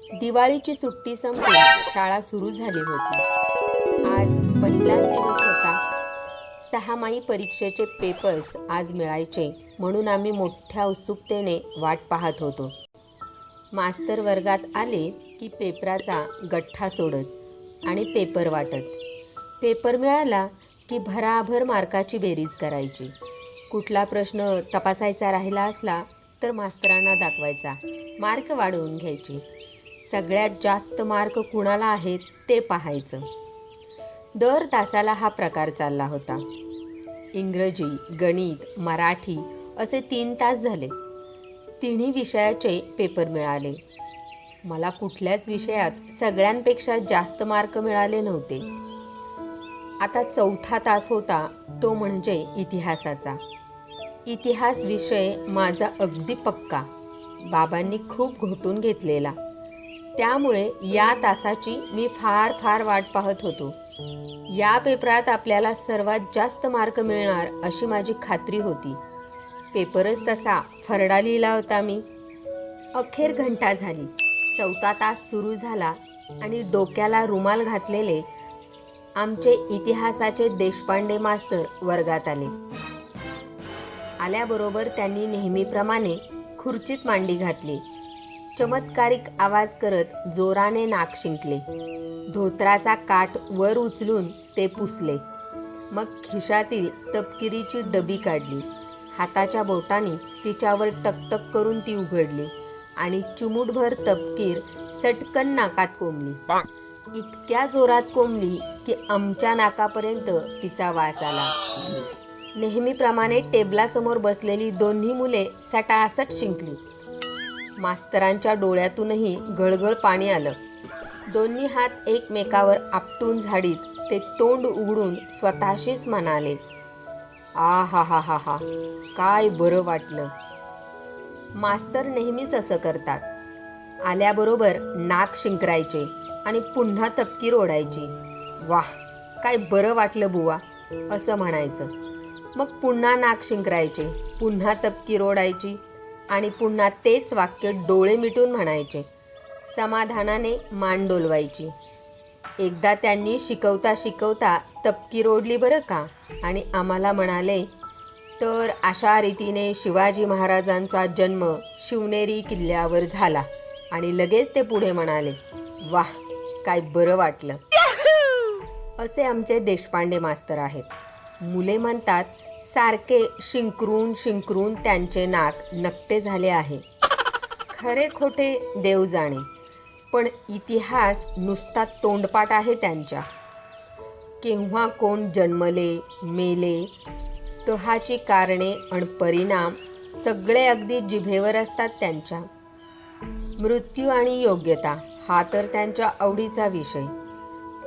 दिवाळीची सुट्टी संपून शाळा सुरू झाली होती. आज पहिलाच दिवस होता. 6माही परीक्षेचे पेपर्स आज मिळायचे म्हणून आम्ही मोठ्या उत्सुकतेने वाट पाहत होतो. मास्तर वर्गात आले की पेपराचा गठ्ठा सोडत आणि पेपर वाटत. पेपर मिळाला की भराभर मार्काची बेरीज करायची. कुठला प्रश्न तपासायचा राहिला असला तर मास्तरांना दाखवायचा, मार्क वाढवून घ्यायची. सगळ्यात जास्त मार्क कुणाला आहेत ते पाहायचं. दर तासाला हा प्रकार चालला होता. इंग्रजी, गणित, मराठी असे 3 तास झाले. तिन्ही विषयाचे पेपर मिळाले. मला कुठल्याच विषयात सगळ्यांपेक्षा जास्त मार्क मिळाले नव्हते. आता 4था तास होता, तो म्हणजे इतिहासाचा. इतिहास विषय माझा अगदी पक्का, बाबांनी खूप घोटून घेतलेला. त्यामुळे या तासाची मी फार वाट पाहत होतो. या पेपरात आपल्याला सर्वात जास्त मार्क मिळणार अशी माझी खात्री होती. पेपरच तसा फरडा लिहिला होता मी. अखेर घंटा झाली. 4था तास सुरू झाला आणि डोक्याला रुमाल घातलेले आमचे इतिहासाचे देशपांडे मास्तर वर्गात आले. आल्याबरोबर त्यांनी नेहमीप्रमाणे खुर्चीत मांडी घातली. चमत्कारिक आवाज करत जोराने नाक शिंकले. धोत्राचा काठ वर उचलून ते पुसले. मग खिशातील तपकिरीची डबी काढली. हाताच्या बोटांनी तिच्यावर टकटक करून ती उघडली आणि चिमूटभर तपकीर सटकन नाकात कोंबली. इतक्या जोरात कोंबली की आमच्या नाकापर्यंत तिचा वास आला. नेहमीप्रमाणे टेबलासमोर बसलेली दोन्ही मुले सटासट शिंकली. मास्तरांच्या डोळ्यातूनही गळगळ पाणी आलं. दोन्ही हात एकमेकावर आपटून झाडीत ते तोंड उघडून स्वतःशीच म्हणाले, आ हा हा हा हा, काय बरं वाटलं. मास्तर नेहमीच असं करतात. आल्याबरोबर नाक शिंकरायचे आणि पुन्हा तपकीर ओढायची. वाह, काय बरं वाटलं बुवा, असं म्हणायचं. मग पुन्हा नाक शिंकरायचे, पुन्हा तपकीर ओढायची आणि पुन्हा तेच वाक्य डोळे मिटून म्हणायचे. समाधानाने मान डोलवायची. एकदा त्यांनी शिकवता शिकवता तपकीर ओढली बरं का आणि आम्हाला म्हणाले, तर अशा रीतीने शिवाजी महाराजांचा जन्म शिवनेरी किल्ल्यावर झाला. आणि लगेच ते पुढे म्हणाले, वाह, काय बरं वाटलं. असे आमचे देशपांडे मास्तर आहेत. मुले म्हणतात, सारखे शिंकरून शिंकरून त्यांचे नाक नकटे झाले आहे. खरे खोटे देव जाणे, पण इतिहास नुसता तोंडपाठ आहे त्यांच्या. केव्हा कोण जन्मले, मेले, तहाची कारणे आणि परिणाम सगळे अगदी जिभेवर असतात त्यांच्या. मृत्यू आणि योग्यता हा तर त्यांच्या आवडीचा विषय.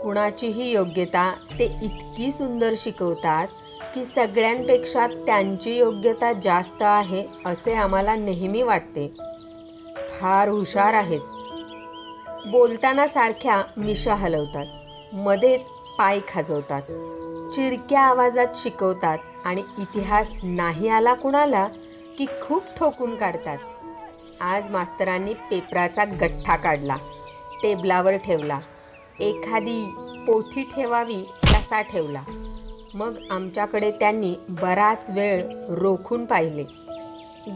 कुणाचीही योग्यता ते इतकी सुंदर शिकवतात की सगळ्यांपेक्षा त्यांची योग्यता जास्त आहे असे आम्हाला नेहमी वाटते. फार हुशार आहेत. बोलताना सारख्या मिशा हलवतात, मध्येच पाय खाजवतात, चिरक्या आवाजात शिकवतात आणि इतिहास नाही आला कुणाला की खूप ठोकून काढतात. आज मास्तरांनी पेपराचा गठ्ठा काढला, टेबलावर ठेवला. एखादी पोथी ठेवावी तसा ठेवला. मग आमच्याकडे त्यांनी बराच वेळ रोखून पाहिले.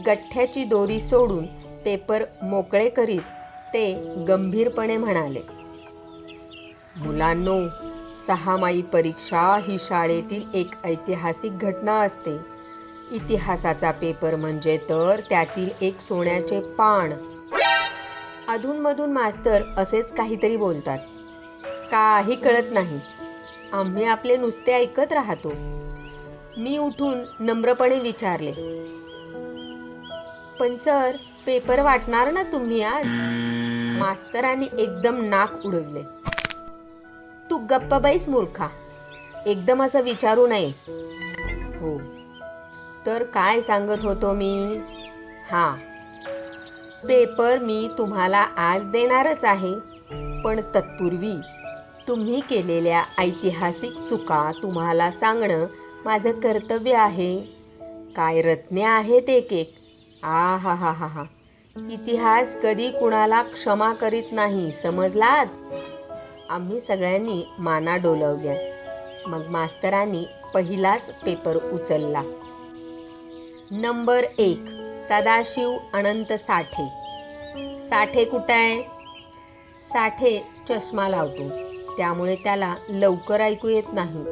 गठ्ठ्याची दोरी सोडून पेपर मोकळे करीत ते गंभीरपणे म्हणाले, मुलांनो, 6माही परीक्षा ही शाळेतील एक ऐतिहासिक घटना असते. इतिहासाचा पेपर म्हणजे तर त्यातील एक सोन्याचे पान. अधूनमधून मास्तर असेच काहीतरी बोलतात. काही कळत नाही. आम्ही आपले नुसते ऐकत राहतो. मी उठून नम्रपणे विचारले, पण सर, पेपर वाटणार ना तुम्ही आज? मास्तरांनी एकदम नाक उडवले. तू गप्प बैस मूर्खा, एकदम असं विचारू नये. हो, तर काय सांगत होतो मी? हां, पेपर मी तुम्हाला आज देणारच आहे, पण तत्पूर्वी तुम्ही केलेल्या ऐतिहासिक चुका तुम्हाला सांगणं माझं कर्तव्य आहे. काय रत्ने आहेत एक एक. आ हा हा हा हा, इतिहास कधी कुणाला क्षमा करीत नाही, समजलात? आम्ही सगळ्यांनी माना डोलवल्या. मग मास्तरांनी पहिलाच पेपर उचलला. नंबर 1, सदाशिव अनंत साठे. साठे कुठं आहे? साठे चष्मा लावतो, त्यामुळे त्याला लवकर ऐकू येत नाही.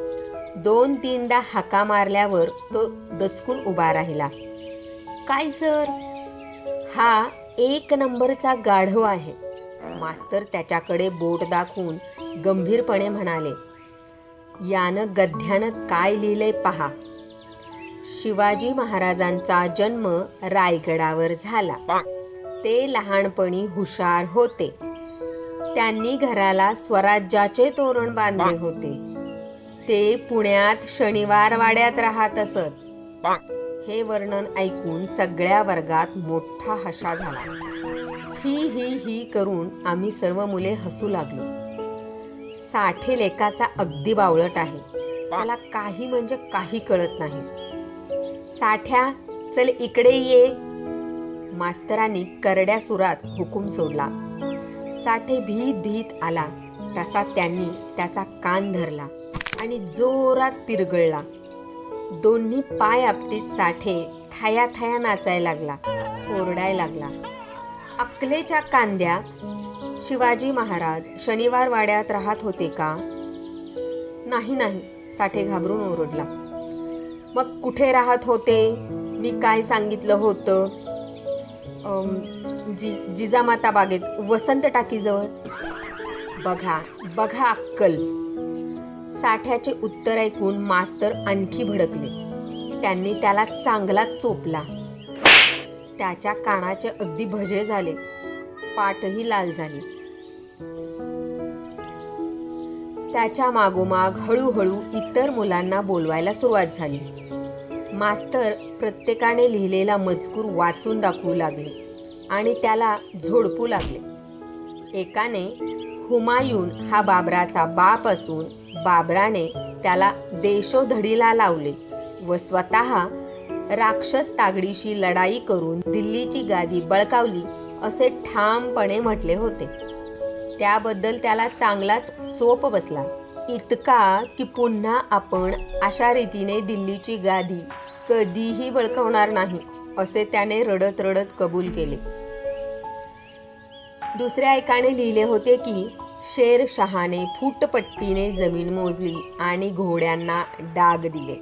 2-3दा हाका मारल्यावर तो दचकून उभा राहिला. काय सर? हा 1 नंबरचा गाढव आहे. मास्तर त्याच्याकडे बोट दाखवून गंभीरपणे म्हणाले, यानं गद्यानं काय लिहिलंय पहा. शिवाजी महाराजांचा जन्म रायगडावर झाला. ते लहानपणी हुशार होते. त्यांनी घराला स्वराज्याचे तोरण बांधले होते. ते पुण्यात शनिवार वाड्यात राहत असत. हे वर्णन ऐकून सगळ्या वर्गात मोठा हशा झाला. ही ही ही करून आम्ही सर्व मुले हसू लागलो. साठे लेकाचा अगदी बावळट आहे. त्याला काही म्हणजे काही कळत नाही. साठ्या, चल इकडे ये. मास्तरांनी करड्या सुरात हुकूम सोडला. साठे भीत भीत आला तसा त्यांनी त्याचा कान धरला आणि जोरात पिरगळला. दोन्ही पाय आपटीत साठे थाया थाया नाचायला लागला, ओरडायला लागला. अक्कलेच्या कांद्या, शिवाजी महाराज शनिवार वाड्यात राहत होते का? नाही नाही, साठे घाबरून ओरडला. मग कुठे राहत होते? मी काय सांगितलं होतं? जिजामाता बागेत, वसंत टाकीजवळ. बघा बघा अक्कल. साठ्याचे उत्तर ऐकून मास्तर आणखी भडकले. त्यांनी त्याला चांगला चोपला. त्याच्या कानाचे अगदी भजे झाले, पाठही लाल झाली. त्याच्या मागोमाग हळूहळू इतर मुलांना बोलवायला सुरुवात झाली. मास्तर प्रत्येकाने लिहिलेला मजकूर वाचून दाखवू लागले आणि त्याला झोडपू लागले. एकाने हुमायून हा बाबराचा बाप असून बाबराने त्याला देशोधडीला लावले व स्वतः राक्षस तागडीशी लढाई करून दिल्लीची गादी बळकावली असे ठामपणे म्हटले होते. त्याबद्दल त्याला चांगलाच चोप बसला, इतका की पुन्हा आपण अशा रीतीने दिल्लीची गादी कधीही बळकावणार नाही असे त्याने रडत रडत कबूल केले. दुसऱ्या एकाने लिहिले होते की शेरशहाने फूटपट्टीने जमीन मोजली आणि घोड्यांना डाग दिले.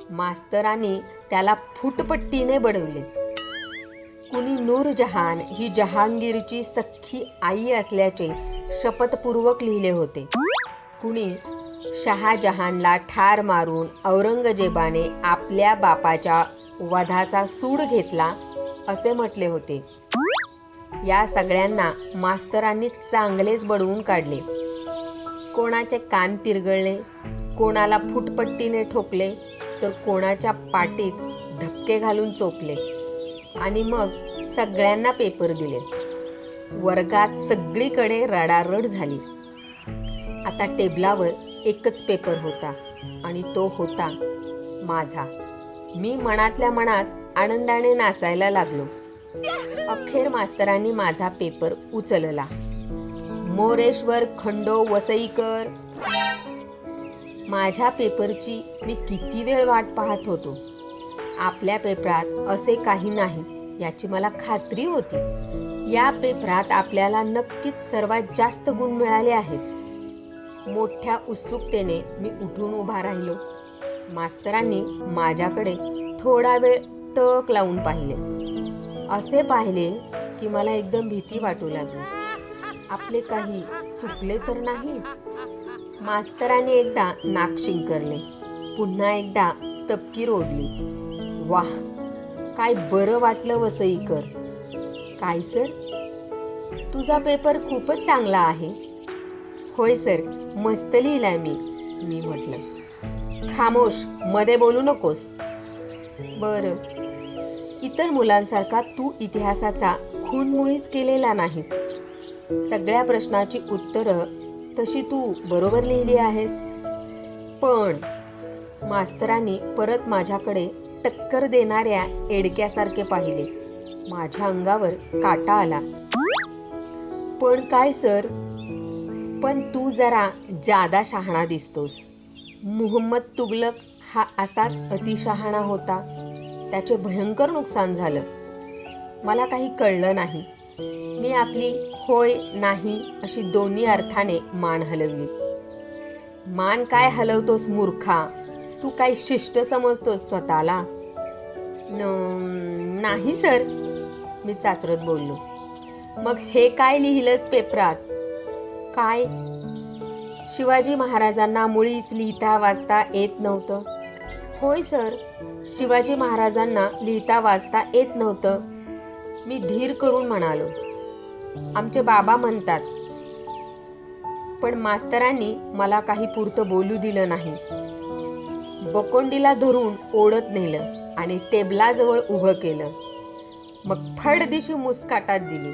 मास्तरांनी त्याला फूटपट्टीने बडवले. कुणी नूरजहान ही जहांगीरची सख्खी आई असल्याचे शपथपूर्वक लिहिले होते. कुणी शहाजहानला ठार मारून औरंगजेबाने आपल्या बापाच्या वधाचा सूड घेतला असे म्हटले होते. या सगळ्यांना मास्तरांनी चांगलेच बडवून काढले. कोणाचे कान पिरगळले, कोणाला फुटपट्टीने ठोकले, तर कोणाच्या पाटीत धक्के घालून चोपले आणि मग सगळ्यांना पेपर दिले. वर्गात सगळीकडे रडारड झाली. आता टेबलावर एकच पेपर होता आणि तो होता माझा. मी मनातल्या मनात आनंदाने नाचायला लागलो. अखेर मास्तरांनी माझा पेपर उचलला. मोरेश्वर खंडो वसईकर. माझ्या पेपरची मी किती वेळ वाट पाहत होतो. आपल्या पेपरात असे काही नाही याची मला खात्री होती. या पेपरात आपल्याला नक्कीच सर्वात जास्त गुण मिळाले आहेत. मोठ्या उत्सुकतेने मी उठून उभा राहिलो. मास्तरांनी माझ्याकडे थोडा वेळ टक लावून पाहिले. असे पाहिले की मला एकदम भीती वाटू लागली. आपले काही चुकले तर नाही? मास्तरांनी एकदा नाक शिंकरले, पुन्हा एकदा तपकीर ओढली. वाह, काय बरं वाटलं वसईकर. काय सर, तुझा पेपर खूपच चांगला आहे. होय सर, मस्त लिहिलाय मी म्हटलं. खामोश, मध्ये बोलू नकोस. बरं, इतर मुलांसारखा तू इतिहासाचा खूणमुळीच केलेला नाहीस. सगळ्या प्रश्नाची उत्तरं तशी तू बरोबर लिहिली आहेस. पण मास्तरांनी परत माझ्याकडे टक्कर देणाऱ्या एडक्यासारखे पाहिले. माझ्या अंगावर काटा आला. पण काय सर, पण तू जरा जादा शहाणा दिसतोस. मुहम्मद तुगलक हा असाच अतिशहाणा होता. त्याचे भयंकर नुकसान झालं. मला काही कळलं नाही. मी आपली होय नाही अशी दोन्ही अर्थाने मान हलवली. मान काय हलवतोस मूर्खा? तू काय शिष्ट समजतोस स्वतःला? नाही सर, मी चाचरत बोललो. मग हे काय लिहिलंस पेपरात? काय? शिवाजी महाराजांना मुळीच लिहिता वाचता येत नव्हतं. होय सर, शिवाजी महाराजांना लिहिता वाचता येत नव्हतं. मी धीर करून म्हणालो. आमचे बाबा म्हणतात. पण मास्तरांनी मला काही पुरतं बोलू दिलं नाही. बकोंडीला धरून ओढत नेलं आणि टेबलाजवळ उभं केलं. मग फडदिशी मुस्काटात दिली.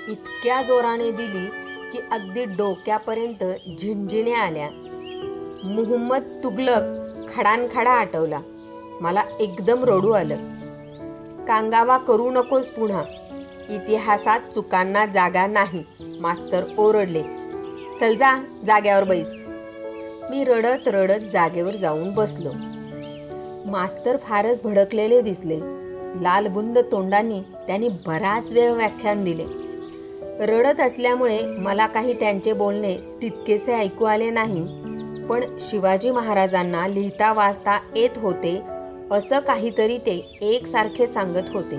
इतक्या जोराने दिली की अगदी डोक्यापर्यंत झिणझिण्या आल्या. मुहम्मद तुगलक खडानखडा आटवला. मला एकदम रडू आलं. कांगावा करू नकोस पुन्हा. इतिहासात चुकांना जागा नाही, मास्तर ओरडले. चल जा, जाग्यावर बैस. मी रडत रडत जागेवर जाऊन बसलो. मास्तर फारच भडकलेले दिसले. लालबुंद तोंडांनी त्यांनी बराच वेळ व्याख्यान दिले. रडत असल्यामुळे मला काही त्यांचे बोलणे तितकेसे ऐकू आले नाही. पण शिवाजी महाराजांना लिहिता वाचता येत होते असं काहीतरी ते एकसारखे सांगत होते.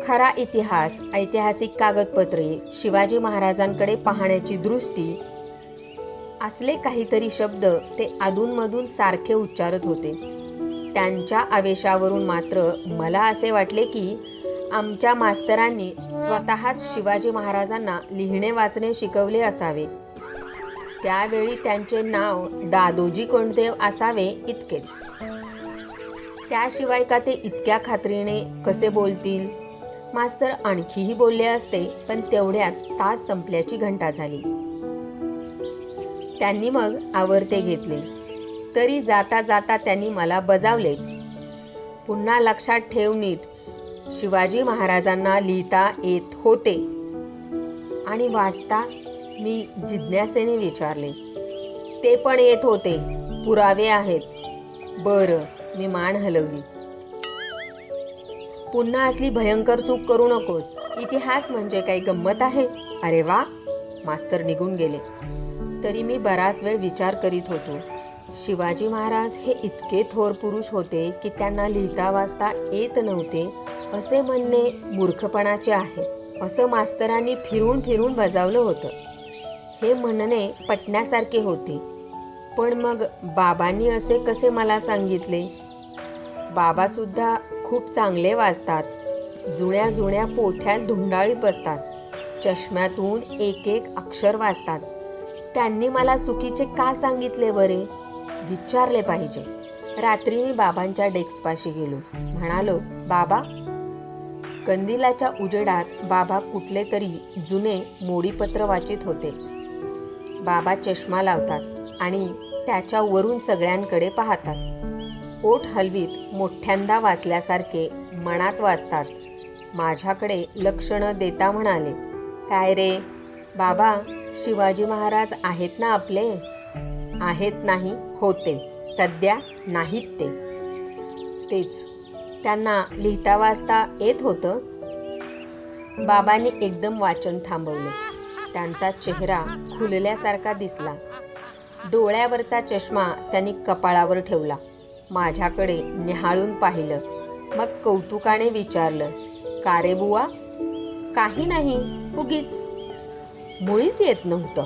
खरा इतिहास, ऐतिहासिक कागदपत्रे, शिवाजी महाराजांकडे पाहण्याची दृष्टी असले काहीतरी शब्द ते अधूनमधून सारखे उच्चारत होते. त्यांच्या आवेशावरून मात्र मला असे वाटले की आमच्या मास्तरांनी स्वतःच शिवाजी महाराजांना लिहिणे वाचणे शिकवले असावे. त्यावेळी त्यांचे नाव दादोजी कोंडदेव असावे इतकेच. त्याशिवाय का ते इतक्या खात्रीने कसे बोलतील? मास्तर आणखीही बोलले असते, पण तेवढ्यात तास संपल्याची घंटा झाली. त्यांनी मग आवर्ते घेतले. तरी जाता जाता त्यांनी मला बजावलेच. पुन्हा लक्षात ठेव नीट, शिवाजी महाराजांना लिहिता येत होते. आणि वाचता? मी जिज्ञासेने विचारले. ते पण येत होते. पुरावे आहेत. बरं, मी मान हलवली. पुन्हा असली भयंकर चूक करू नकोस. इतिहास म्हणजे काही गंमत आहे? अरे वा, मास्तर निघून गेले. तरी मी बराच वेळ विचार करीत होतो. शिवाजी महाराज हे इतके थोर पुरुष होते की त्यांना लिहिता वाचता येत नव्हते असे म्हणणे मूर्खपणाचे आहे, असं मास्तरांनी फिरून फिरून बजावलं होतं. हे म्हणणे पटण्यासारखे होते. पण मग बाबांनी असे कसे मला सांगितले? बाबा सुद्धा खूप चांगले वाचतात. जुन्या जुन्या पोथ्यात धुंडाळीत बसतात. चष्म्यातून एक एक अक्षर वाचतात. त्यांनी मला चुकीचे का सांगितले बरे? विचारले पाहिजे. रात्री मी बाबांच्या डेस्कपाशी गेलो. म्हणालो, बाबा. कंदिलाच्या उजेडात बाबा कुठले तरी जुने मोडीपत्र वाचित होते. बाबा चष्मा लावतात आणि त्याच्या वरून सगळ्यांकडे पाहतात. ओठ हलवीत मोठ्यांदा वाचल्यासारखे मनात वाचतात. माझ्याकडे लक्ष न देता म्हणाले, काय रे बाबा, शिवाजी महाराज आहेत ना आपले? आहेत नाही, होते. सध्या नाहीत ते. तेच, त्यांना लिहिता वाचता येत होतं. बाबांनी एकदम वाचन थांबवले. त्यांचा चेहरा खुलल्यासारखा दिसला. डोळ्यावरचा चष्मा त्यांनी कपाळावर ठेवला. माझ्याकडे निहाळून पाहिलं. मग कौतुकाने विचारलं, का रे बुवा? काही नाही, उगीच. मुळीच येत नव्हतं.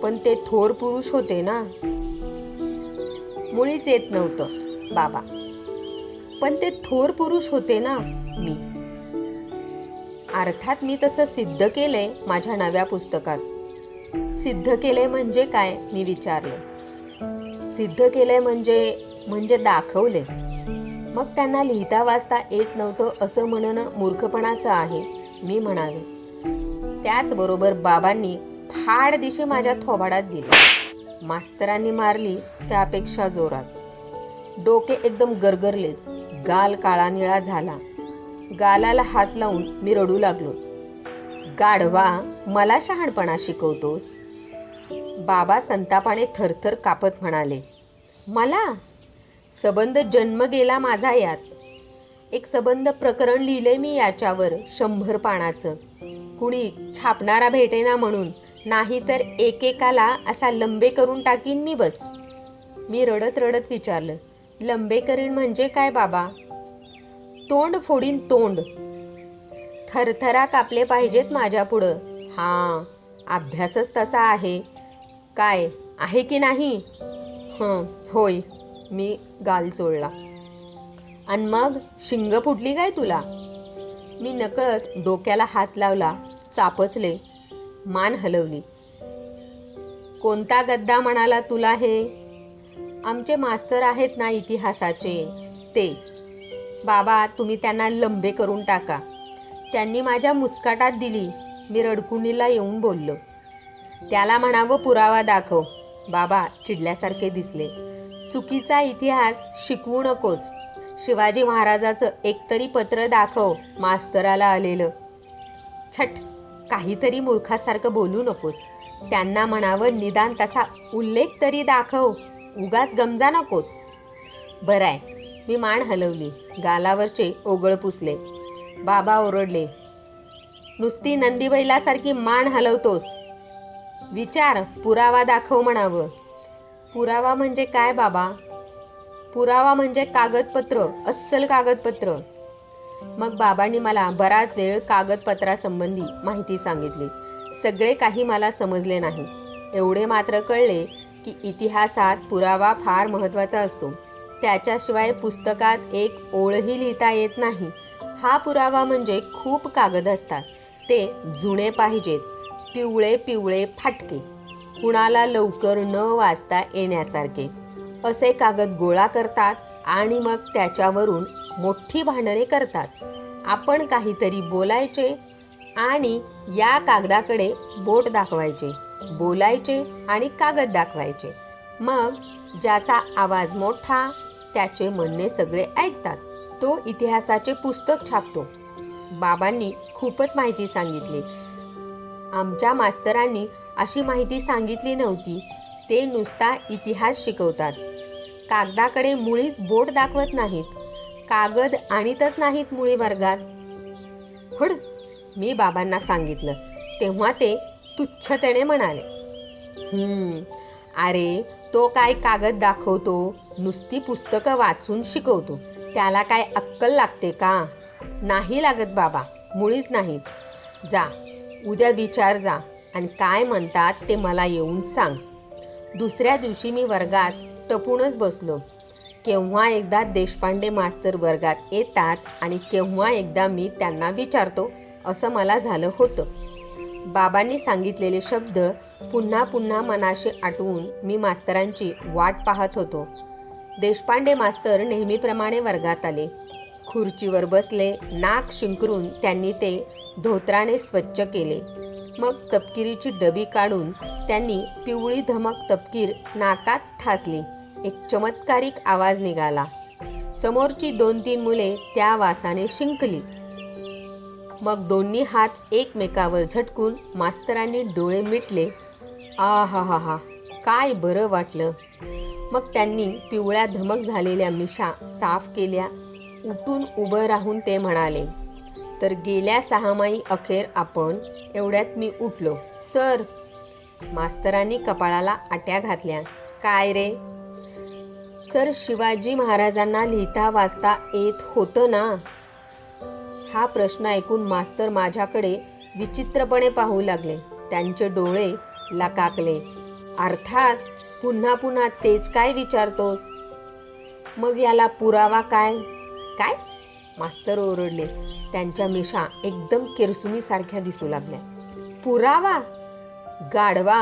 पण ते थोर पुरुष होते ना. मुळीच येत नव्हतं बाबा, पण ते थोर पुरुष होते ना. मी अर्थात मी तसं सिद्ध केलंय माझ्या नव्या पुस्तकात. सिद्ध केलंय म्हणजे काय? मी विचारले. सिद्ध केलंय म्हणजे दाखवले. मग त्यांना लिहिता वाचता येत नव्हतं असं म्हणणं मूर्खपणाचं आहे, मी म्हणाले. त्याचबरोबर बाबांनी फाड दिशे माझ्या थोबाडात दिली. मास्तरांनी मारली त्यापेक्षा जोरात. डोके एकदम गरगरलेच. गाल काळा निळा झाला. गालाला हात लावून मी रडू लागलो. गाढवा, मला शहाणपणा शिकवतोस? बाबा संतापाने थरथर कापत म्हणाले, मला? सबंध जन्म गेला माझा यात. एक सबंध प्रकरण लिहिलंय मी याच्यावर 100 पानाचं. कुणी छापणारा भेटेना म्हणून, नाही तर एकेकाला असा लंबे करून टाकीन मी बस. मी रडत रडत विचारलं, लंबे करीन म्हणजे काय बाबा? तोंड फोडीन तोंड. थरथरा कापले पाहिजेत माझ्या पुढं. हां, अभ्यासच तसा आहे. काय आहे की नाही? होय. मी गाल चोळला. आणि मग शिंग फुटली काय तुला? मी नकळत डोक्याला हात लावला, चापचले, मान हलवली. कोणता गद्दा म्हणाला तुला हे? आमचे मास्तर आहेत ना इतिहासाचे, ते. बाबा, तुम्ही त्यांना लंबे करून टाका. त्यांनी माझ्या मुस्काटात दिली. मी रडकुणीला येऊन बोललो. त्याला म्हणावं पुरावा दाखव. बाबा चिडल्यासारखे दिसले. चुकीचा इतिहास शिकवू नकोस. शिवाजी महाराजाचं एकतरी पत्र दाखव मास्तराला आलेलं. छट, काहीतरी मूर्खासारखं बोलू नकोस. त्यांना म्हणावं निदान तसा उल्लेख तरी दाखव. उगाच गमजा नकोत. बराय. मी मान हलवली, गालावरचे ओघळ पुसले. बाबा ओरडले, नुसती नंदीबैलासारखी मान हलवतोस. विचार, पुरावा दाखव म्हणावं. पुरावा म्हणजे काय बाबा? पुरावा म्हणजे कागदपत्र, अस्सल कागदपत्र. मग बाबांनी मला बराच वेळ कागदपत्रासंबंधी माहिती सांगितली. सगळे काही मला समजले नाही. एवढे मात्र कळले की इतिहासात पुरावा फार महत्त्वाचा असतो. त्याच्याशिवाय पुस्तकात एक ओळही लिहिता येत नाही. हा पुरावा म्हणजे खूप कागद असतात. ते जुने पाहिजेत, पिवळे पिवळे फाटके, कुणाला लवकर न वाचता येण्यासारखे. असे कागद गोळा करतात आणि मग त्याच्यावरून मोठी भांडणे करतात. आपण काहीतरी बोलायचे आणि या कागदाकडे बोट दाखवायचे, बोलायचे आणि कागद दाखवायचे. मग ज्याचा आवाज मोठा त्याचे म्हणणे सगळे ऐकतात. तो इतिहासाचे पुस्तक छापतो. बाबांनी खूपच माहिती सांगितली. आमच्या मास्तरांनी अशी माहिती सांगितली नव्हती. ते नुसता इतिहास शिकवतात. कागदाकडे मुळीच बोट दाखवत नाहीत. कागद आणतच नाहीत मुळी वर्गात. हुड, मी बाबांना सांगितलं. तेव्हा ते तुच्छतेने म्हणाले, अरे तो काय कागद दाखवतो, नुसती पुस्तकं वाचून शिकवतो. त्याला काय अक्कल लागते का? नाही लागत बाबा, मुळीच नाही. जा, उद्या विचार जा आणि काय म्हणतात ते मला येऊन सांग. दुसऱ्या दिवशी मी वर्गात टपूनच बसलो. केव्हा एकदा देशपांडे मास्तर वर्गात येतात आणि केव्हा एकदा मी त्यांना विचारतो असं मला झालं होतं. बाबांनी सांगितलेले शब्द पुन्हा पुन्हा मनाशी आठवून मी मास्तरांची वाट पाहत होतो. देशपांडे मास्तर नेहमीप्रमाणे वर्गात आले. खुर्चीवर बसले. नाक शिंकरून त्यांनी ते धोत्राने स्वच्छ केले. मग तपकिरीची डबी काढून त्यांनी पिवळी धमक तपकीर नाकात ठासली. एक चमत्कारिक आवाज निघाला. समोरची 2-3 मुले त्या वासाने शिंकली. मग दोन्ही हात एकमेकावर झटकून मास्तरांनी डोळे मिटले. आहाहा, काय बरं वाटलं. मग त्यांनी पिवळ्या धमक झालेल्या मिशा साफ केल्या. उठून उभं राहून ते म्हणाले, तर गेल्या 6 माही अखेर आपण. एवढ्यात मी उठलो. सर. मास्तरांनी कपाळाला आट्या घातल्या. काय रे? सर, शिवाजी महाराजांना लिहिता वाचता येत होतं ना? हा प्रश्न ऐकून मास्तर माझ्याकडे विचित्रपणे पाहू लागले. त्यांचे डोळे लकाकले. अर्थात. पुन्हा पुन्हा तेच काय विचारतोस? मग याला पुरावा काय? काय? मास्तर ओरडले. त्यांच्या मिशा एकदम केरसुणीसारख्या दिसू लागल्या. पुरावा? गाढवा,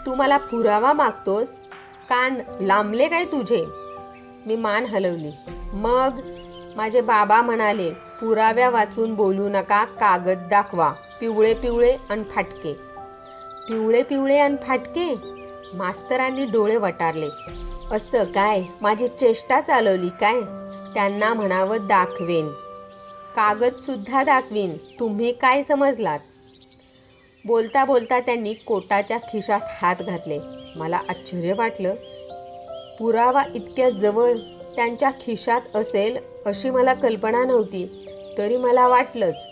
तू मला पुरावा मागतोस? कान लांबले काय तुझे? मी मान हलवली. मग माझे बाबा म्हणाले, पुराव्या वाचून बोलू नका, कागद दाखवा. पिवळे पिवळे अन फाटके. पिवळे पिवळे अन फाटके? मास्तरांनी डोळे वटारले. असं काय? माझी चेष्टा चालवली काय? त्यांना म्हणावं दाखवेन. कागद सुद्धा दाखवीन, तुम्ही काय समजलात? बोलता बोलता त्यांनी कोटाच्या खिशात हात घातले. मला आश्चर्य वाटलं. पुरावा इतक्या जवळ त्यांच्या खिशात असेल अशी मला कल्पना नव्हती. तरी मला वाटलंच.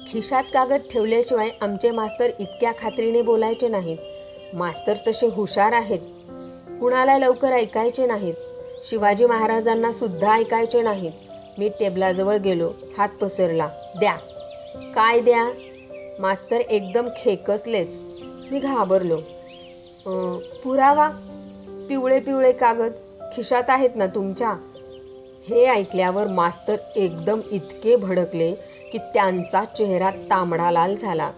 खिशात कागद ठेवल्याशिवाय आमचे मास्तर इतक्या खात्रीने बोलायचे नाहीत. मास्तर तसे हुशार आहेत. कुणाला लवकर ऐकायचे नाहीत. शिवाजी महाराजांना सुद्धा ऐकायचे नाहीत. मी टेबलाजवळ गेलो. हात पसरला. द्या. काय द्या? मास्तर एकदम खेकसलेच. मी घाबरलो. पुरावा? पिवळे पिवळे कागद खिशात आहेत ना तुमच्या? हे ऐकल्यावर मास्तर एकदम इतके भडकले की त्यांचा चेहरा तांबडा लाल झाला.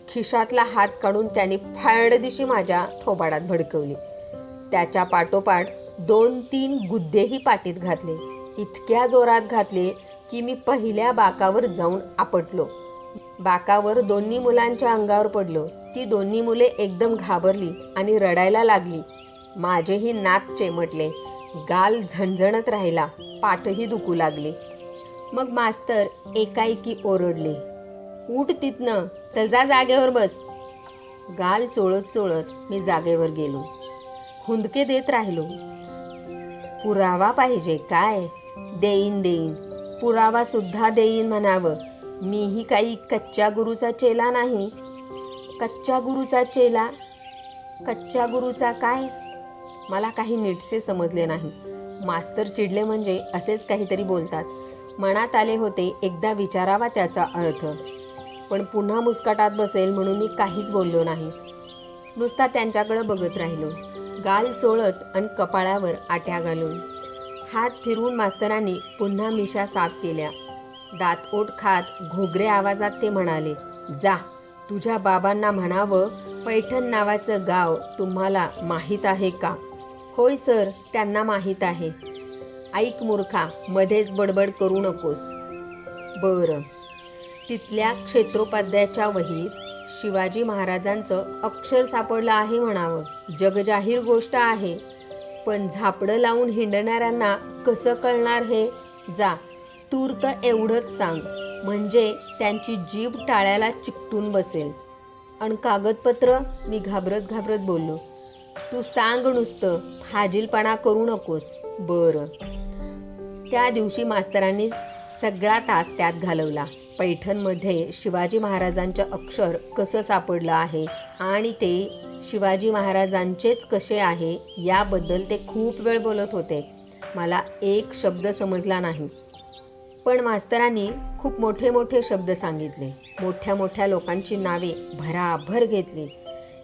खिशातला हात काढून त्यांनी फाडदिशी माझ्या थोबाडात भडकवली. त्याच्या पाठोपाठ 2-3 गुद्देही पाटीत घातले. इतक्या जोरात घातले की मी पहिल्या बाकावर जाऊन आपटलो. बाकावर दोन्ही मुलांच्या अंगावर पडलो. ती दोन्ही मुले एकदम घाबरली आणि रडायला लागली. माझेही नाक चेमटले. गाल झणझणत राहिला. पाठही दुखू लागली. मग मास्तर एकाएकी ओरडले, उठ तिथनं, चल जा जागेवर बस. गाल चोळत चोळत मी जागेवर गेलो. हुंदके देत राहिलो. पुरावा पाहिजे काय? देईन देईन, पुरावा सुद्धा देईन म्हणावं. मीही काही कच्च्या गुरुचा चेला नाही. कच्च्या गुरुचा चेला? कच्च्या गुरुचा काय? मला काही नीटसे समजले नाही. मास्तर चिडले म्हणजे असेच काहीतरी बोलतात. मनात आले होते एकदा विचारावा त्याचा अर्थ, पण पुन्हा मुस्कटात बसेल म्हणून मी काहीच बोललो नाही. नुसता त्यांच्याकडे बघत राहिलो. गाल चोळत आणि कपाळावर आट्या घालून. हात फिरवून मास्तरांनी पुन्हा मिशा साफ केल्या. दातओठ खात घोगरे आवाजात ते म्हणाले, जा, तुझ्या बाबांना म्हणावं पैठण नावाचं गाव तुम्हाला माहीत आहे का? होय सर, त्यांना माहीत आहे. ऐक मूर्खा, मध्येच बडबड करू नकोस. बरं. तिथल्या क्षेत्रोपाध्यायाच्या वहीत शिवाजी महाराजांचं अक्षर सापडलं आहे म्हणावं. जगजाहीर गोष्ट आहे. पण झापडं लावून हिंडणाऱ्यांना कसं कळणार हे? जा, तूर्त एवढंच सांग, म्हणजे त्यांची जीभ टाळ्याला चिकटून बसेल. आणि कागदपत्र? मी घाबरत घाबरत बोललो. तू सांग नुसतं, फाजीलपणा करू नकोस. बरं. त्या दिवशी मास्तरांनी सगळा तास त्यात घालवला. पैठणमध्ये शिवाजी महाराजांचं अक्षर कसं सापडलं आहे आणि ते शिवाजी महाराजांचेच कसे आहे याबद्दल ते खूप वेळ बोलत होते. मला एक शब्द समजला नाही. पण मास्तरांनी खूप मोठे मोठे शब्द सांगितले. मोठ्या मोठ्या लोकांची नावे भराभर घेतली.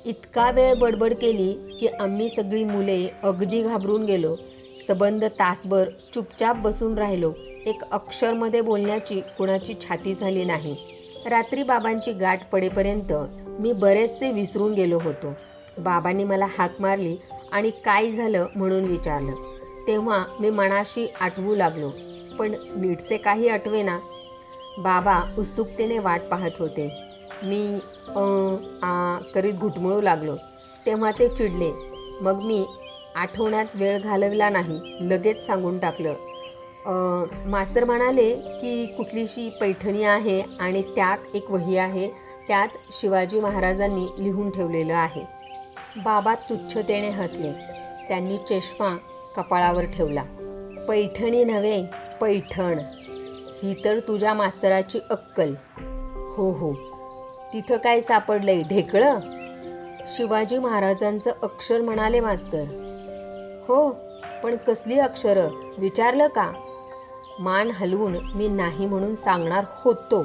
इतका वेळ बडबड केली की आम्ही सगळी मुले अगदी घाबरून गेलो. सबंध तासभर चुपचाप बसून राहिलो. एक अक्षरमध्ये बोलण्याची कुणाची छाती झाली नाही. रात्री बाबांची गाठ पडेपर्यंत मी बरेचसे विसरून गेलो होतो. बाबांनी मला हाक मारली आणि काय झालं म्हणून विचारलं. तेव्हा मी मनाशी आठवू लागलो, पण नीटसे काही आठवेना. बाबा उत्सुकतेने वाट पाहत होते. मी करीत घुटमळू लागलो. तेव्हा ते चिडले. मग मी आठवण्यात वेळ घालवला नाही. लगेच सांगून टाकलं. मास्तर म्हणाले की कुठलीशी पैठणी आहे आणि त्यात एक वही आहे. त्यात शिवाजी महाराजांनी लिहून ठेवलेलं आहे. बाबा तुच्छतेने हसले. त्यांनी चष्मा कपाळावर ठेवला. पैठणी नव्हे, पैठण. ही तर तुझ्या मास्तराची अक्कल. हो हो. तिथं काय सापडलंय, ढेकळं? शिवाजी महाराजांचं अक्षर म्हणाले मास्तर. हो, पण कसली अक्षरं विचारलं का? मान हलवून मी नाही म्हणून सांगणार होतो,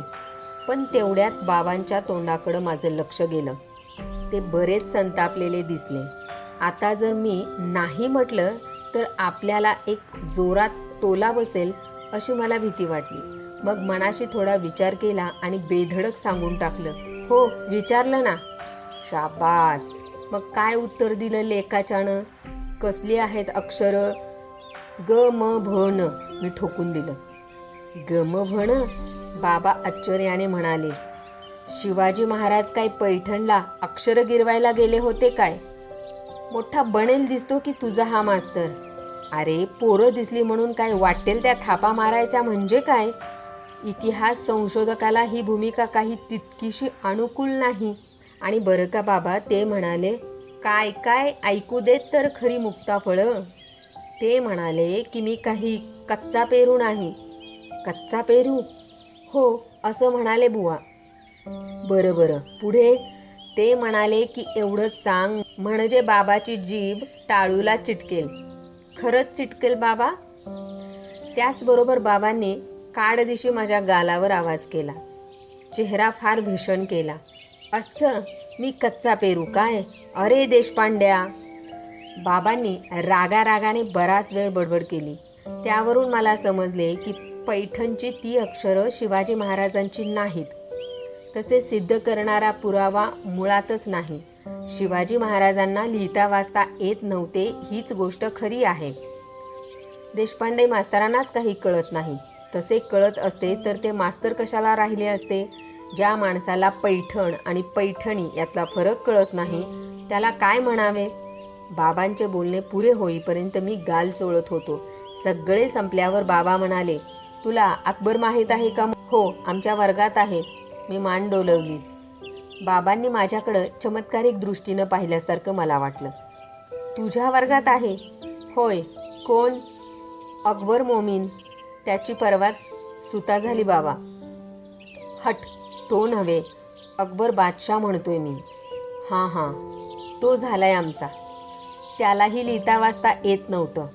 पण तेवढ्यात बाबांच्या तोंडाकडं माझं लक्ष गेलं. ते बरेच संतापलेले दिसले. आता जर मी नाही म्हटलं तर आपल्याला एक जोरात तोला बसेल अशी मला भीती वाटली. मग मनाशी थोडा विचार केला आणि बेधडक सांगून टाकलं, हो विचारलं ना. शाबास. मग काय उत्तर दिलं लेकाच्यानं? कसली आहेत अक्षरं? ग म भ न. मी ठोकून दिलं. ग म भ न? बाबा आश्चर्याने म्हणाले. शिवाजी महाराज काय पैठणला अक्षर गिरवायला गेले होते काय? मोठा बनेल दिसतो की तुझा हा मास्तर. अरे पोरं दिसली म्हणून काय वाटेल त्या थापा मारायच्या म्हणजे काय? इतिहास संशोधकाला ही भूमिका काही तितकीशी अनुकूल नाही. आणि बरं का बाबा, ते म्हणाले, काय काय ऐकू देत तर खरी मुक्ताफळं. ते म्हणाले की मी काही कच्चा पेरू नाही. कच्चा पेरू? हो, असं म्हणाले बुवा. बरं बरं, पुढे? ते म्हणाले की एवढंच सांग म्हणजे बाबाची जीभ टाळूला चिटकेल. खरंच चिटकेल बाबा? त्याचबरोबर बाबांनी काडदिशी माझ्या गालावर आवाज केला. चेहरा फार भीषण केला. असं? मी कच्चा पेरू काय? अरे देशपांड्या! बाबांनी रागारागाने बराच वेळ बडबड केली. त्यावरून मला समजले की पैठणची ती अक्षरं शिवाजी महाराजांची नाहीत. तसे सिद्ध करणारा पुरावा मुळातच नाही. शिवाजी महाराजांना लिहिता वाचता येत नव्हते हीच गोष्ट खरी आहे. देशपांडे मास्तरांनाच काही कळत नाही. तसे कळत असते तर ते मास्तर कशाला राहिले असते? ज्या माणसाला पैठण आणि पैठणी यातला फरक कळत नाही त्याला काय म्हणावे? बाबांचे बोलणे पुरे होईपर्यंत मी गाल चोळत होतो. सगळे संपल्यावर बाबा म्हणाले, तुला अकबर माहीत आहे का? हो, आमच्या वर्गात आहे. मी मान डोलवली. बाबांनी माझ्याकडं चमत्कारिक दृष्टीनं पाहिल्यासारखं मला वाटलं. तुझ्या वर्गात आहे? होय. कोण? अकबर मोमीन. त्याची परवाच सुता झाली बाबा. हट, तो नव्हे, अकबर बादशाह म्हणतोय मी. हां हां, तो झालाय आमचा. त्यालाही लिहिता वाचता येत नव्हतं.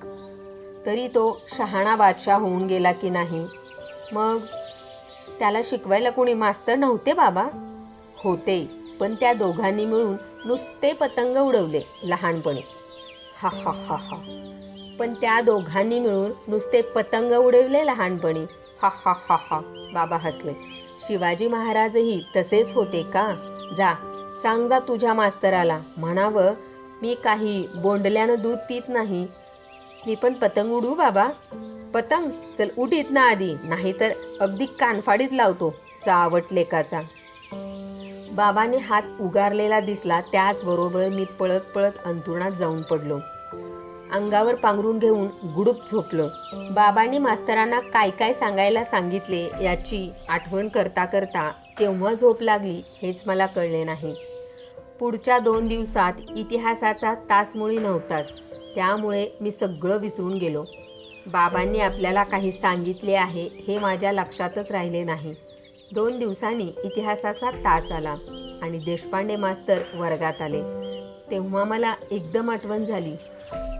तरी तो शहाणा बादशाह होऊन गेला की नाही? मग त्याला शिकवायला कोणी मास्तर नव्हते बाबा? होते, पण त्या दोघांनी मिळून नुसते पतंग उडवले लहानपणी. हा हा हा हा. पण त्या दोघांनी मिळून नुसते पतंग उडवले लहानपणी. हा हा हा हा. बाबा हसले. शिवाजी महाराजही तसेच होते का? जा, सांग जा तुझ्या मास्तराला, म्हणावं मी काही बोंडल्यानं दूध पित नाही. मी पण पतंग उडवू बाबा? पतंग? चल उठ इथनं आधी, नाहीतर अगदी कानफाडीत लावतो चावट लेकाचा. बाबाने हात उगारलेला दिसला. त्याचबरोबर मी पळत पळत अंथरुणात जाऊन पडलो. अंगावर पांघरून घेऊन गुडूप झोपलो. बाबांनी मास्तरांना काय काय सांगायला सांगितले याची आठवण करता करता केव्हा झोप लागली हेच मला कळले नाही. पुढच्या 2 दिवसात इतिहासाचा तासमुळी नव्हताच. त्यामुळे मी सगळं विसरून गेलो. बाबांनी आपल्याला काही सांगितले आहे हे माझ्या लक्षातच राहिले नाही. 2 दिवसांनी इतिहासाचा तास आला आणि देशपांडे मास्तर वर्गात आले. तेव्हा मला एकदम आठवण झाली.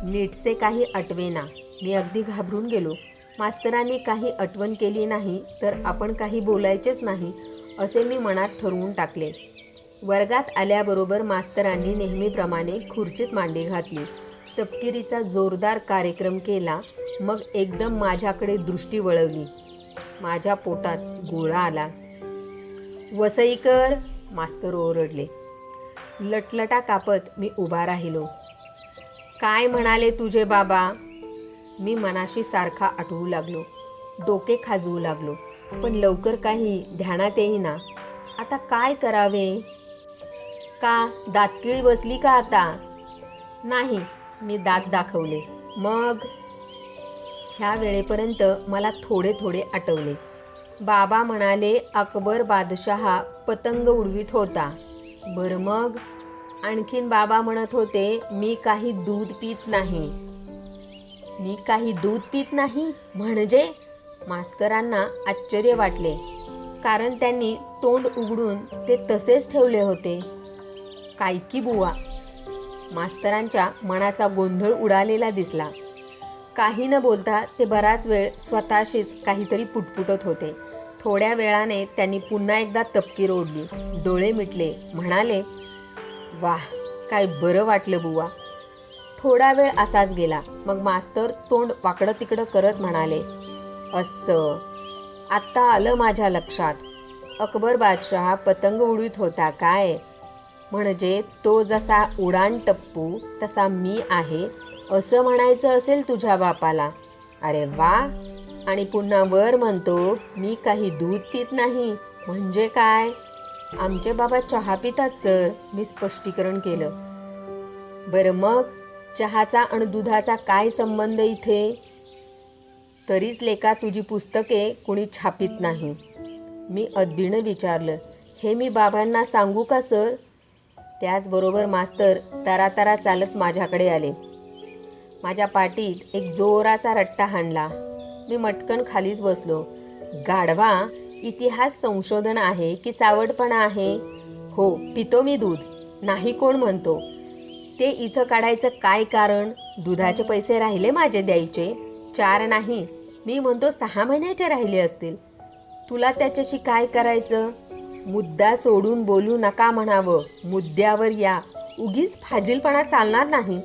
नीटसे काही आठवेना. मी अगदी घाबरून गेलो. मास्तरांनी काही आठवण केली नाही तर आपण काही बोलायचेच नाही असे मी मनात ठरवून टाकले. वर्गात आल्याबरोबर मास्तरांनी नेहमीप्रमाणे खुर्चीत मांडी घातली. तपकिरीचा जोरदार कार्यक्रम केला. मग एकदम माझ्याकडे दृष्टी वळवली. माझ्या पोटात गोळा आला. वसईकर, मास्तर ओरडले. लटलटा कापत मी उभा राहिलो. काय म्हणाले तुझे बाबा? मी मनाशी सारखा आठवू लागलो. डोके खाजवू लागलो. पण लवकर काही ध्यानात येईना. आता काय करावे? का दातकिळी बसली का आता? नाही, मी दात दाखवले. मग? ह्या वेळेपर्यंत मला थोडे थोडे आठवले. बाबा म्हणाले अकबर बादशहा पतंग उडवीत होता. बरं मग? आणखीन बाबा म्हणत होते मी काही दूध पित नाही. मी काही दूध पित नाही म्हणजे? मास्तरांना आश्चर्य वाटले, कारण त्यांनी तोंड उघडून ते तसेच ठेवले होते. काय की बुवा? मास्तरांच्या मनाचा गोंधळ उडालेला दिसला. काही न बोलता ते बराच वेळ स्वतःशीच काहीतरी पुटपुटत होते. थोड्या वेळाने त्यांनी पुन्हा एकदा तपकीर ओढली. डोळे मिटले. म्हणाले, वाह, काय बरं वाटलं बुवा. थोडा वेळ असाच गेला. मग मास्तर तोंड वाकडं तिकडं करत म्हणाले, असं, आत्ता आलं माझ्या लक्षात. अकबर बादशहा पतंग उडवीत होता काय? म्हणजे तो जसा उडान टप्पू तसा मी आहे असं म्हणायचं असेल तुझ्या बापाला. अरे वा. आणि पुन्हा वर म्हणतो मी काही दूध पित नाही म्हणजे काय? आमचे बाबा चहा पितात सर, मी स्पष्टीकरण केलं. बरं मग चहाचा आणि दुधाचा काय संबंध इथे? तरीच लेका तुझी पुस्तके कुणी छापित नाही. मी अदबीनं विचारलं, हे मी बाबांना सांगू का सर? त्याचबरोबर मास्तर तरातरा चालत माझ्याकडे आले. माझ्या पाठीत एक जोराचा रट्टा हाणला. मी मटकन खालीच बसलो. गाढवा, इतिहास संशोधन आहे की चावटपणा आहे? हो, पितो मी दूध, नाही कोण म्हणतो. ते इथं काढायचं काय कारण? दुधाचे पैसे राहिले माझे द्यायचे. 4 नाही, मी म्हणतो 6 महिन्याचे राहिले असतील. तुला त्याच्याशी काय करायचं? मुद्दा सोडून बोलू नका म्हणावं, मुद्द्यावर या. उगीच फाजीलपणा चालणार नाही.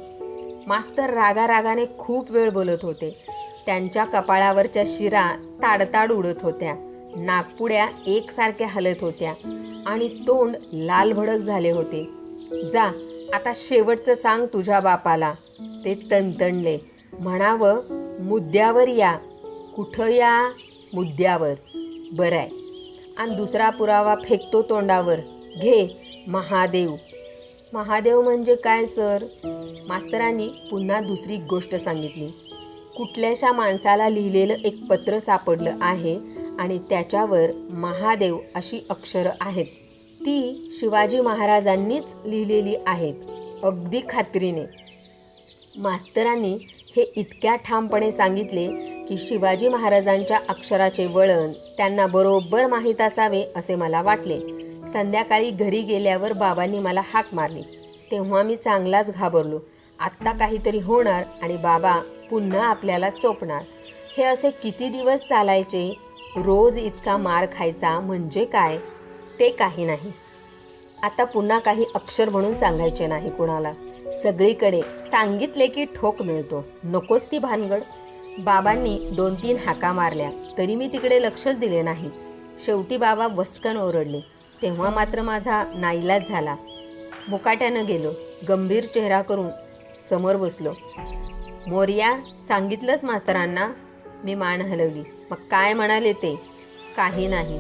मास्तर रागारागाने खूप वेळ बोलत होते. त्यांच्या कपाळावरच्या शिरा ताडताड उडत होत्या, नाकपुड्या एकसारख्या हलत होत्या आणि तोंड लालभडक झाले होते. जा, आता शेवटचं सांग तुझ्या बापाला. ते तणतणले. म्हणावं, मुद्द्यावर या. कुठं या? मुद्द्यावर. बरं आहे. आणि दुसरा पुरावा फेकतो तोंडावर. घे, महादेव. महादेव म्हणजे काय सर? मास्तरांनी पुन्हा दुसरी गोष्ट सांगितली. कुठल्याशा माणसाला लिहिलेलं एक पत्र सापडलं आहे आणि त्याच्यावर महादेव अशी अक्षरं आहेत. ती शिवाजी महाराजांनीच लिहिलेली आहेत, अगदी खात्रीने. मास्तरांनी हे इतक्या ठामपणे सांगितले की शिवाजी महाराजांच्या अक्षराचे वळण त्यांना बरोबर माहीत असावे असे मला वाटले. संध्याकाळी घरी गेल्यावर बाबांनी मला हाक मारली. तेव्हा मी चांगलाच घाबरलो. आत्ता काहीतरी होणार आणि बाबा पुन्हा आपल्याला चोपणार. हे असे किती दिवस चालायचे? रोज इतका मार खायचा म्हणजे काय? ते काही नाही. आता पुन्हा काही अक्षर म्हणून सांगायचे नाही कुणाला. सगळीकडे सांगितले की ठोक मिळतो. नकोच ती भानगड. बाबांनी 2-3 हाका मारल्या तरी मी तिकडे लक्षच दिले नाही. शेवटी बाबा वस्कन ओरडले. तेव्हा मात्र माझा नाईलाज झाला. मुकाट्यानं गेलो. गंभीर चेहरा करून समोर बसलो. मोर्या, सांगितलंच मास्तरांना? मी मान हलवली. मग काय म्हणाले ते? काही नाही.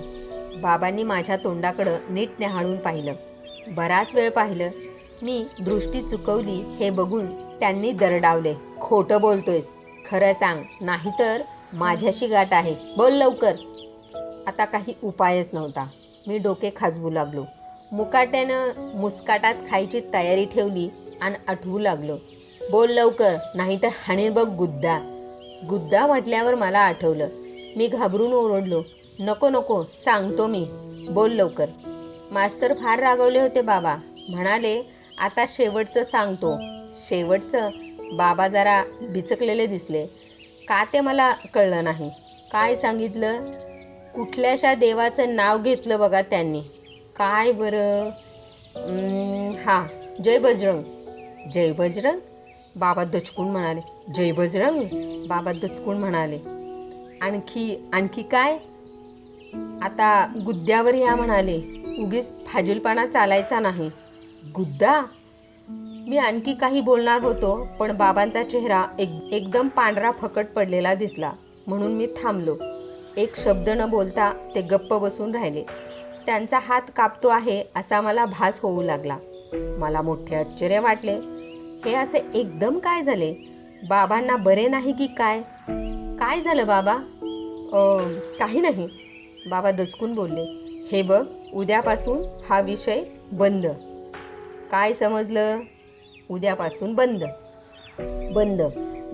बाबांनी माझ्या तोंडाकडं नीट निहाळून पाहिलं. बराच वेळ पाहिलं. मी दृष्टी चुकवली हे बघून त्यांनी दरडावले. खोटं बोलतोयस, खरं सांग, नाहीतर माझ्याशी गाठ आहे. बोल लवकर. आता काही उपायच नव्हता. मी डोके खाजवू लागलो. मुकाट्यानं मुस्काटात खायची तयारी ठेवली आणि आठवू लागलो. बोल लवकर, नाहीतर हाणीन बघ गुद्दा. गुद्दा म्हटल्यावर मला आठवलं. मी घाबरून ओरडलो, नको नको, सांगतो मी, बोल लवकर. मास्तर फार रागवले होते. बाबा म्हणाले, आता शेवटचं सांगतो. शेवटचं? बाबा जरा बिचकलेले दिसले. का ते मला कळलं नाही. काय सांगितलं? कुठल्याशा देवाचं नाव घेतलं बघा त्यांनी. काय बरं? हां, जय बजरंग. जय बजरंग? बाबा दचकून म्हणाले. जय बजरंग? बाबा दचकून म्हणाले. आणखी काय? आता गुद्द्यावर या म्हणाले. उगीच फाजीलपणा चालायचा नाही. गुद्दा? मी आणखी काही बोलणार होतो, पण बाबांचा चेहरा एकदम पांढरा फकट पडलेला दिसला. म्हणून मी थांबलो. एक शब्द न बोलता ते गप्प बसून राहिले. त्यांचा हात कापतो आहे असा मला भास होऊ लागला. मला मोठे आश्चर्य वाटले. हे असे एकदम काय झाले? बाबांना बरे नाही की काय? काय झालं बाबा? काही नाही, बाबा दचकून बोलले. हे बघ, उद्यापासून हा विषय बंद. काय समजलं? उद्यापासून बंद. बंद.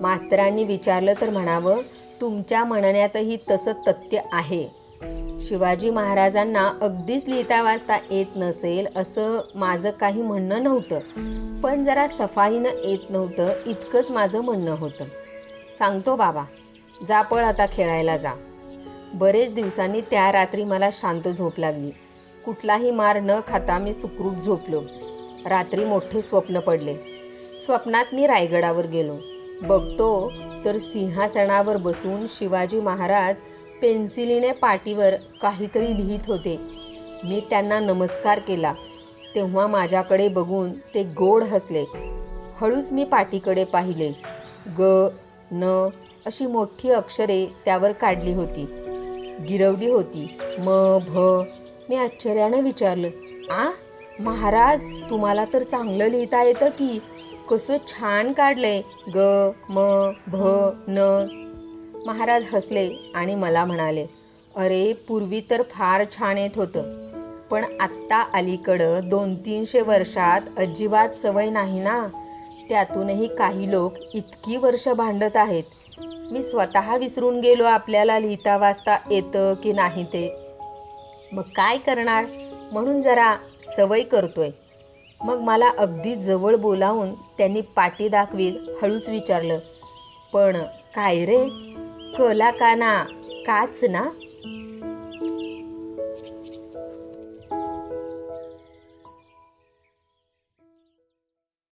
मास्तरांनी विचारलं तर म्हणावं, तुमच्या म्हणण्यातही तसं तथ्य आहे. शिवाजी महाराजांना अगदीच लिहिता वाचता येत नसेल असं माझं काही म्हणणं नव्हतं, पण जरा सफाईनं येत नव्हतं इतकंच माझं म्हणणं होतं. सांगतो बाबा, जा पळ आता खेळायला जा. बरेच दिवसांनी त्या रात्री मला शांत झोप लागली. कुठलाही मार न खाता मी सुखरूप झोपलो. रात्री मोठे स्वप्न पडले. स्वप्नात मी रायगडावर गेलो. बघतो तर सिंहासनावर बसून शिवाजी महाराज पेन्सिलीने पाटीवर काहीतरी लिहित होते. मी त्यांना नमस्कार केला. तेव्हा माझ्याकडे बघून ते गोड हसले. हळूच मी पाटीकडे पाहिले. ग न अशी मोठी अक्षरे त्यावर काढली होती, गिरवली होती. म भ. मी आश्चर्याने विचारलं, आ महाराज, तुम्हाला तर चांगलं लिहिता येतं की. कसं छान काढलंय. ग म भ न. महाराज हसले आणि मला म्हणाले, अरे पूर्वी तर फार छान येत होतं, पण आत्ता अलीकडं 200-300 वर्षात अजिबात सवय नाही ना. त्यातूनही काही लोक इतकी वर्ष भांडत आहेत. मी स्वतः विसरून गेलो आपल्याला लिहिता वाचता येतं की नाही ते. मग काय करणार, म्हणून जरा सवय करतोय. मग मला अगदी जवळ बोलावून त्यांनी पाटी दाखवीत हळूच विचारलं, पण काय रे, कला काना काच ना?